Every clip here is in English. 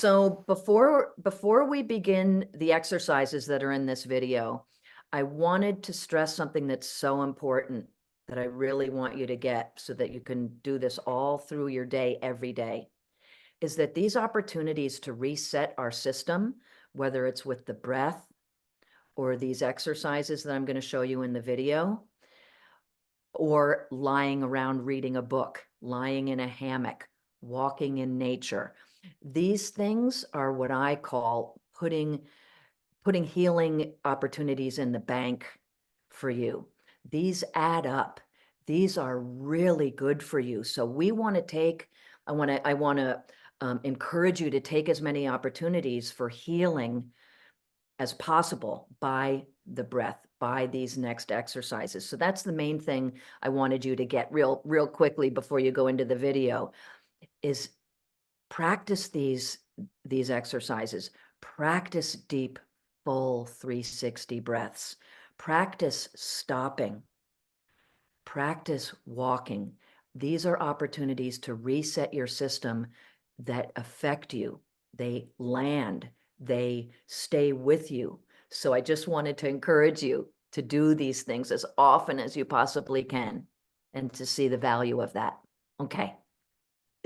So before we begin the exercises that are in this video, I wanted to stress something that's so important that I really want you to get so that you can do this all through your day, every day, is that these opportunities to reset our system, whether it's with the breath or these exercises that I'm going to show you in the video, or lying around reading a book, lying in a hammock, walking in nature. These things are what I call putting healing opportunities in the bank for you. These add up. These are really good for you. So we want to take, I want to encourage you to take as many opportunities for healing as possible by the breath, by these next exercises. So that's the main thing I wanted you to get real quickly before you go into the video, is practice these exercises. Practice deep, full 360 breaths. Practice stopping. Practice walking. These are opportunities to reset your system that affect you. They land. They stay with you. So I just wanted to encourage you to do these things as often as you possibly can and to see the value of that. Okay.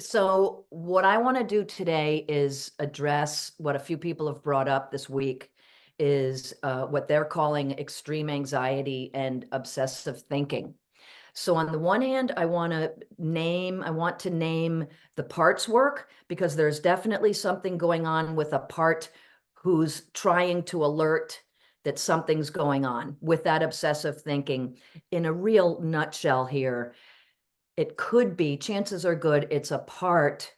So what I want to do today is address what a few people have brought up this week, is what they're calling extreme anxiety and obsessive thinking. So on the one hand, I want to name the parts work, because there's definitely something going on with a part who's trying to alert that something's going on with that obsessive thinking. In a real nutshell here, it could be, chances are good, it's a part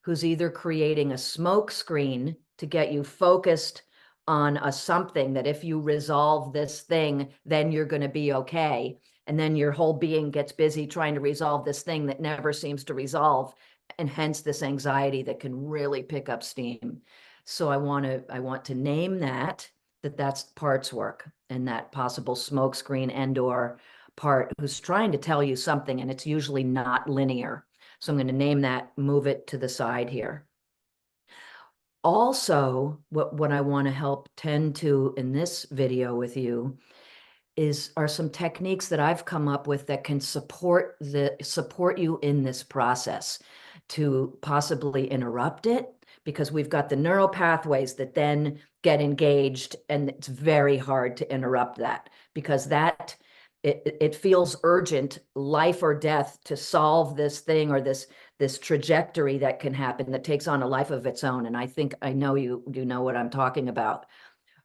who's either creating a smoke screen to get you focused on a something that if you resolve this thing, then you're going to be okay. And then your whole being gets busy trying to resolve this thing that never seems to resolve, and hence this anxiety that can really pick up steam. So I want to name that's parts work, and that possible smoke screen and or part who's trying to tell you something, and it's usually not linear. So I'm going to name that, move it to the side here. Also, what I want to help tend to in this video with you are some techniques that I've come up with that can support you in this process to possibly interrupt it, because we've got the neural pathways that then get engaged, and it's very hard to interrupt that, because it feels urgent, life or death, to solve this thing or this trajectory that can happen that takes on a life of its own. And I think I know you know what I'm talking about.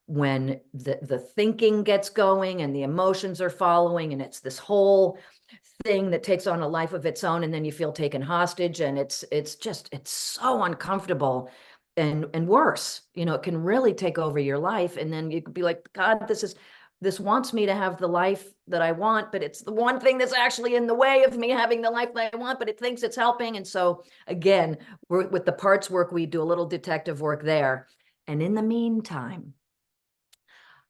When the thinking gets going and the emotions are following, and it's this whole thing that takes on a life of its own, and then you feel taken hostage, and it's so uncomfortable. And worse, it can really take over your life. And then you could be like, God, this wants me to have the life that I want, but it's the one thing that's actually in the way of me having the life that I want, but it thinks it's helping. And so again, with the parts work, we do a little detective work there. And in the meantime,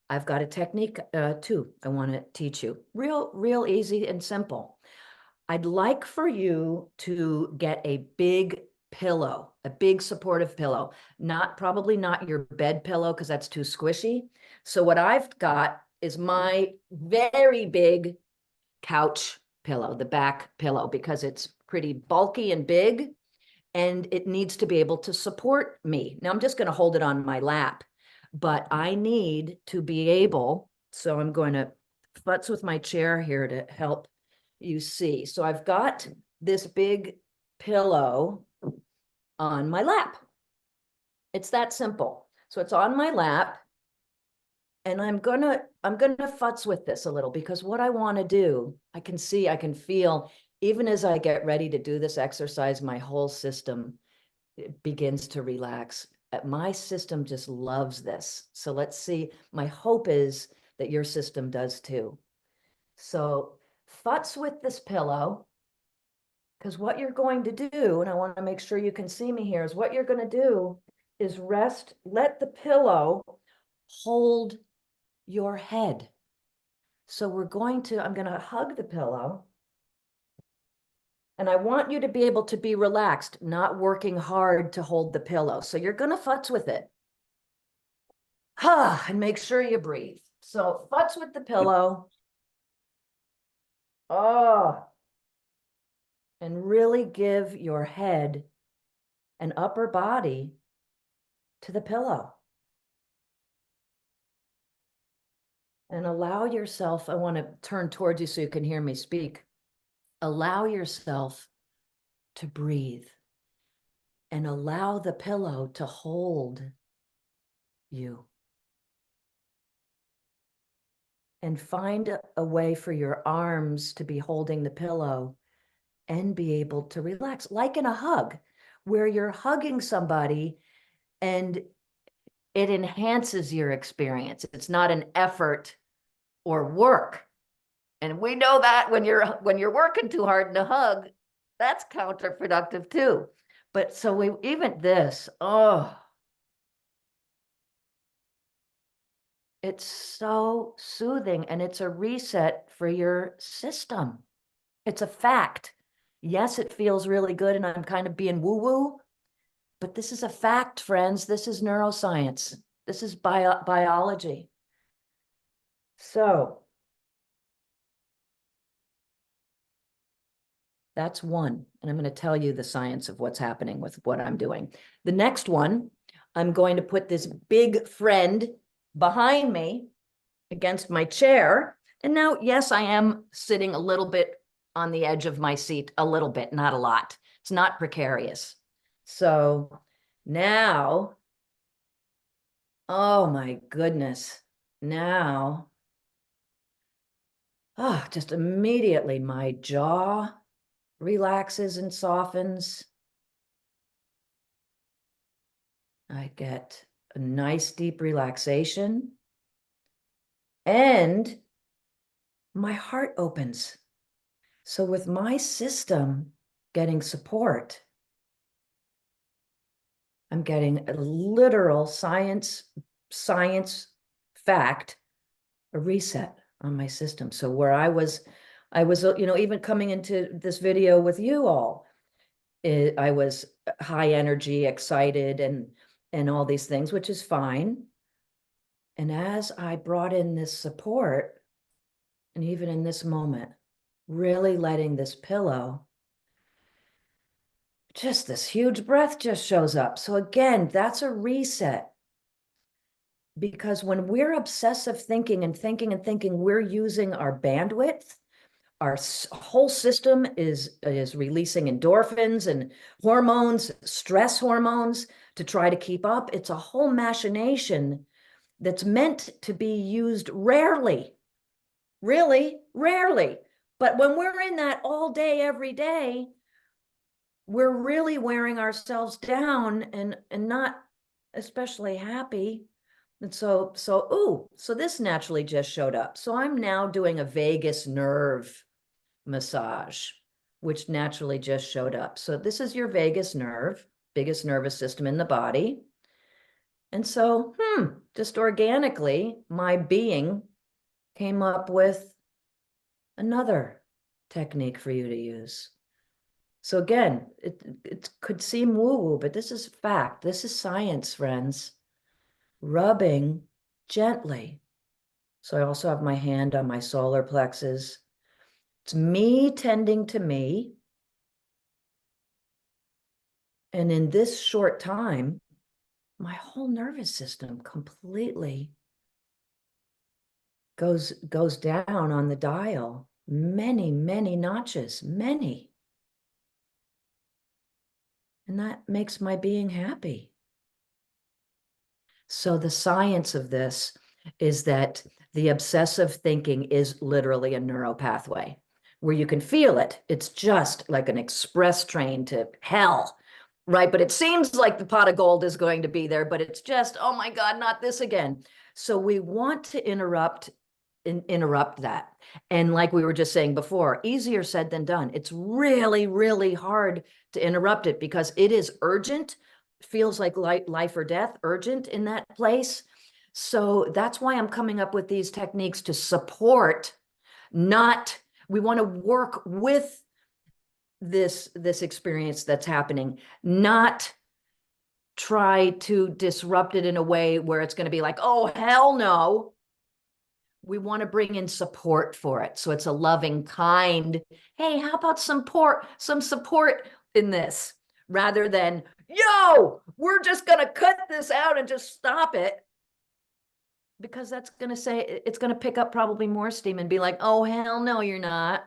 I've got a technique too I want to teach you. Real easy and simple. I'd like for you to get a big pillow, a big supportive pillow, probably not your bed pillow, because that's too squishy. So what I've got is my very big couch pillow, the back pillow, because it's pretty bulky and big, and it needs to be able to support me. Now I'm just going to hold it on my lap, but I need to be able, so I'm going to futz with my chair here to help you see. So I've got this big pillow on my lap. It's that simple. So it's on my lap, and I'm gonna futz with this a little, because what I want to do, I can feel, even as I get ready to do this exercise, my whole system begins to relax. My system just loves this. So let's see. My hope is that your system does too. So futz with this pillow, because what you're going to do, and I want to make sure you can see me here, is what you're going to do is let the pillow hold your head. So I'm going to hug the pillow, And I want you to be able to be relaxed, not working hard to hold the pillow. So you're going to futz with it. And make sure you breathe. So futz with the pillow. Oh, and really give your head and upper body to the pillow. And allow yourself, I want to turn towards you so you can hear me speak. Allow yourself to breathe and allow the pillow to hold you. And find a way for your arms to be holding the pillow and be able to relax, like in a hug, where you're hugging somebody and it enhances your experience. It's not an effort or work. And we know that when you're working too hard in a hug, that's counterproductive too. But so we even this, it's so soothing and it's a reset for your system. It's a fact. Yes, it feels really good and I'm kind of being woo-woo, but this is a fact, friends. This is neuroscience. This is biology. So that's one. And I'm going to tell you the science of what's happening with what I'm doing. The next one, I'm going to put this big friend behind me against my chair. And now, yes, I am sitting a little bit on the edge of my seat, a little bit, not a lot. It's not precarious. So now, oh my goodness, now, just immediately my jaw relaxes and softens. I get a nice deep relaxation and my heart opens. So with my system getting support, I'm getting a literal science fact, a reset on my system. So where I was, even coming into this video with you all, I was high energy, excited, and all these things, which is fine. And as I brought in this support, and even in this moment, really letting this pillow, just this huge breath just shows up. So again, that's a reset. Because when we're obsessive thinking and thinking and thinking, we're using our bandwidth. Our whole system is releasing endorphins and hormones, stress hormones to try to keep up. It's a whole machination that's meant to be used rarely, really rarely. But when we're in that all day, every day, we're really wearing ourselves down and not especially happy. And so this naturally just showed up. So I'm now doing a vagus nerve massage, which naturally just showed up. So this is your vagus nerve, biggest nervous system in the body. And so, just organically, my being came up with another technique for you to use. So again, it could seem woo-woo, but this is fact. This is science, friends. Rubbing gently. So I also have my hand on my solar plexus. It's me tending to me. And in this short time, my whole nervous system completely goes down on the dial. Many, many notches, many. And that makes my being happy. So the science of this is that the obsessive thinking is literally a neural pathway where you can feel it. It's just like an express train to hell, right? But it seems like the pot of gold is going to be there, but it's just, oh my God, not this again. So we want to interrupt that. And like we were just saying before, easier said than done. It's really, really hard to interrupt it because it is urgent, feels like life or death, urgent in that place. So that's why I'm coming up with these techniques to support, not, we want to work with this experience that's happening, not try to disrupt it in a way where it's going to be like, oh, hell no. We want to bring in support for it. So it's a loving, kind, hey, how about some support in this, rather than, yo, we're just going to cut this out and just stop it. Because that's going to say, it's going to pick up probably more steam and be like, oh, hell no, you're not.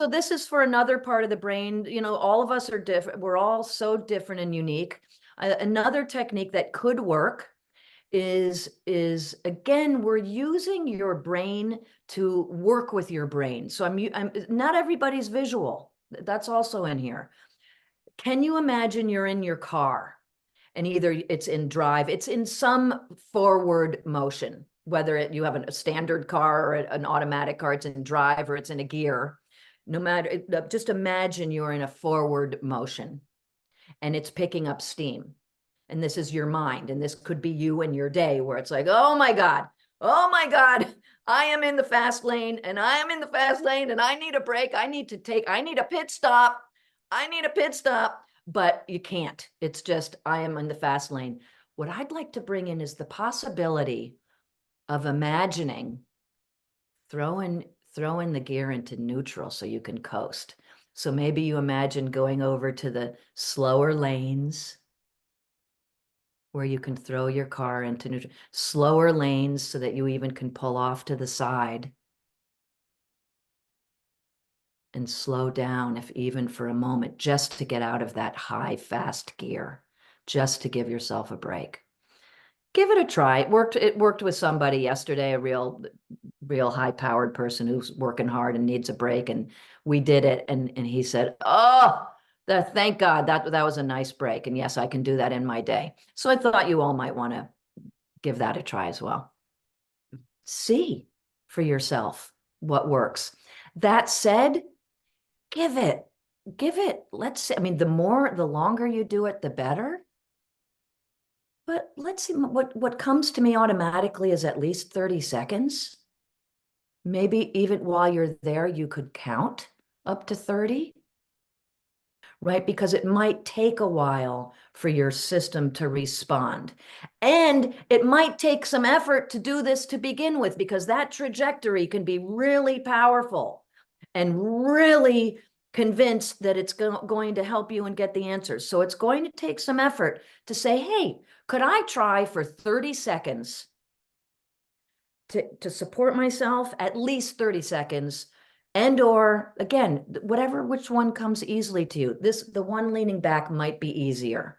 So this is for another part of the brain. You know, all of us are different. We're all so different and unique. Another technique that could work is again, we're using your brain to work with your brain. So I'm not everybody's visual. That's also in here. Can you imagine you're in your car and either it's in drive, it's in some forward motion, whether you have a standard car or an automatic car, it's in drive or it's in a gear. No matter, just imagine you're in a forward motion and it's picking up steam. And this is your mind. And this could be you in your day where it's like, oh my God, I am in the fast lane and I am in the fast lane and I need a break. I need a pit stop. But you can't. It's just, I am in the fast lane. What I'd like to bring in is the possibility of imagining throwing the gear into neutral so you can coast. So maybe you imagine going over to the slower lanes where you can throw your car into neutral, slower lanes so that you even can pull off to the side and slow down, if even for a moment, just to get out of that high, fast gear, just to give yourself a break. Give it a try. It worked with somebody yesterday, a real high-powered person who's working hard and needs a break. And we did it. And he said, oh, thank God that was a nice break. And yes, I can do that in my day. So I thought you all might want to give that a try as well. See for yourself what works. That said, give it. Let's see. I mean, the longer you do it, the better. But let's see, what comes to me automatically is at least 30 seconds. Maybe even while you're there, you could count up to 30, right? Because it might take a while for your system to respond. And it might take some effort to do this to begin with, because that trajectory can be really powerful and really convinced that it's going to help you and get the answers. So it's going to take some effort to say, hey, could I try for 30 seconds to support myself, at least 30 seconds, and or again, which one comes easily to you. The one leaning back might be easier.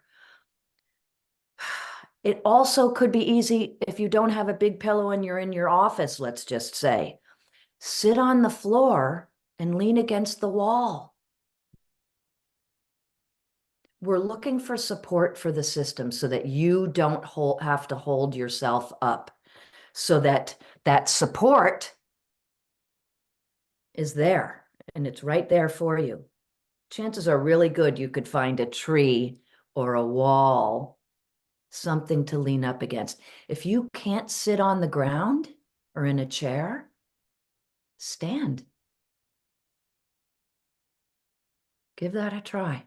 It also could be easy if you don't have a big pillow and you're in your office, let's just say. Sit on the floor and lean against the wall. We're looking for support for the system so that you don't have to hold yourself up, so that support is there and it's right there for you. Chances are really good you could find a tree or a wall, something to lean up against. If you can't sit on the ground or in a chair, stand. Give that a try.